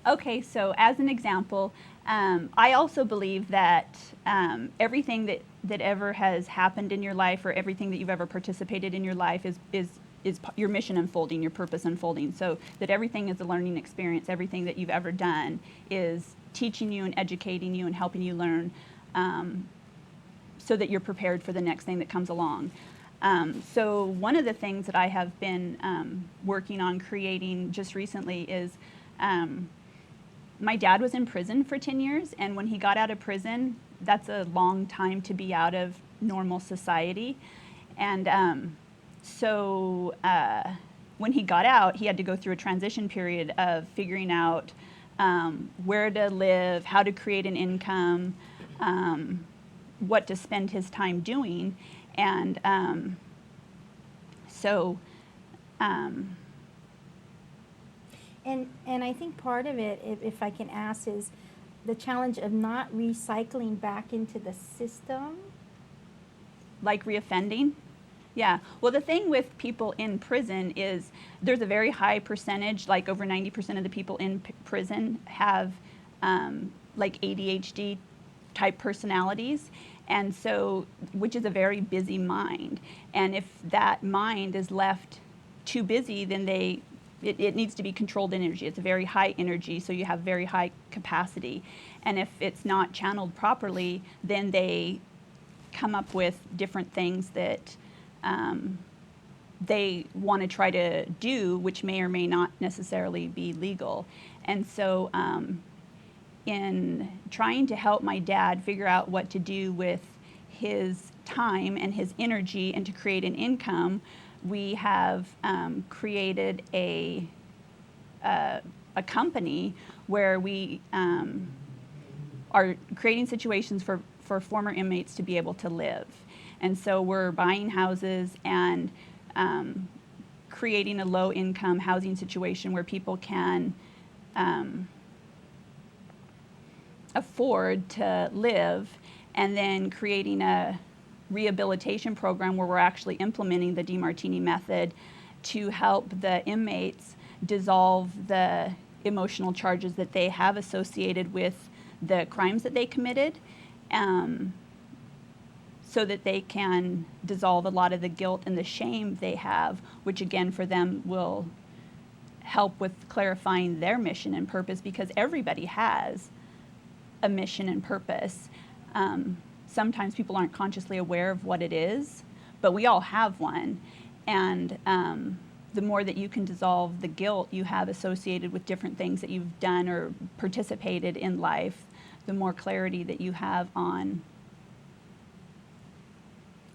Okay, so as an example, I also believe that everything that ever has happened in your life, or everything that you've ever participated in your life, is your mission unfolding, your purpose unfolding. So that everything is a learning experience. Everything that you've ever done is teaching you and educating you and helping you learn, so that you're prepared for the next thing that comes along. So one of the things that I have been working on creating just recently is, my dad was in prison for 10 years, and when he got out of prison, that's a long time to be out of normal society. And when he got out, he had to go through a transition period of figuring out where to live, how to create an income, what to spend his time doing. And And I think part of it, if I can ask, is the challenge of not recycling back into the system. like reoffending. Yeah. Well, the thing with people in prison is there's a very high percentage, like over 90% of the people in prison have like ADHD type personalities. And so, which is a very busy mind. And if that mind is left too busy, then it needs to be controlled energy. It's a very high energy, so you have very high capacity. And if it's not channeled properly, then they come up with different things that they want to try to do, which may or may not necessarily be legal. And so in trying to help my dad figure out what to do with his time and his energy and to create an income, we have created a company where we are creating situations for former inmates to be able to live. And so we're buying houses and creating a low-income housing situation where people can afford to live, and then creating a rehabilitation program where we're actually implementing the Demartini method to help the inmates dissolve the emotional charges that they have associated with the crimes that they committed, so that they can dissolve a lot of the guilt and the shame they have, which again for them will help with clarifying their mission and purpose, because everybody has a mission and purpose. Sometimes people aren't consciously aware of what it is, but we all have one. And the more that you can dissolve the guilt you have associated with different things that you've done or participated in life, the more clarity that you have on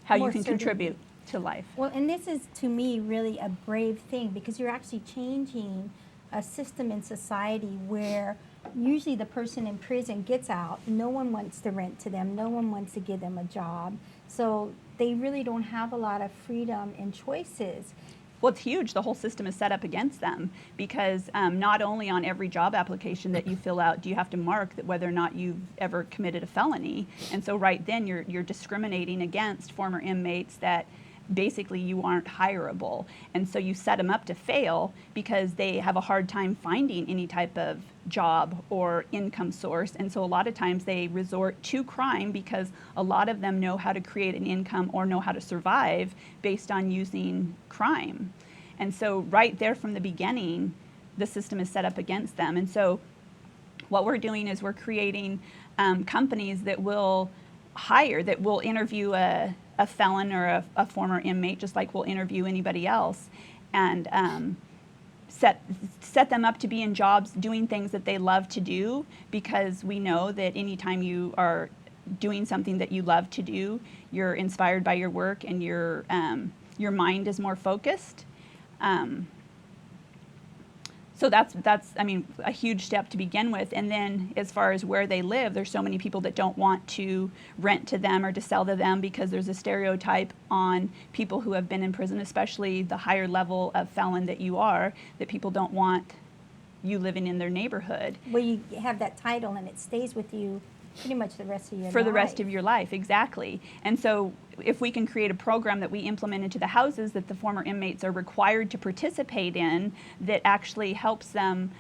how you can contribute to life. Well, and this is, to me, really a brave thing, because you're actually changing a system in society where usually the person in prison gets out, no one wants to rent to them, no one wants to give them a job, so they really don't have a lot of freedom and choices. Well, it's huge. The whole system is set up against them, because not only on every job application that you fill out do you have to mark that whether or not you've ever committed a felony. And so right then you're discriminating against former inmates that basically you aren't hireable. And so you set them up to fail because they have a hard time finding any type of job or income source. And so a lot of times they resort to crime because a lot of them know how to create an income or know how to survive based on using crime. And so right there from the beginning, the system is set up against them. And so what we're doing is we're creating companies that will hire, that will interview a felon or a former inmate, just like we'll interview anybody else, and set them up to be in jobs doing things that they love to do, because we know that anytime you are doing something that you love to do, you're inspired by your work and your mind is more focused. So that's I mean, a huge step to begin with. And then as far as where they live, there's so many people that don't want to rent to them or to sell to them, because there's a stereotype on people who have been in prison, especially the higher level of felon that you are, that people don't want you living in their neighborhood. Well, you have that title and it stays with you pretty much the rest of your life. For the rest of your life, exactly. And so if we can create a program that we implement into the houses that the former inmates are required to participate in, that actually helps them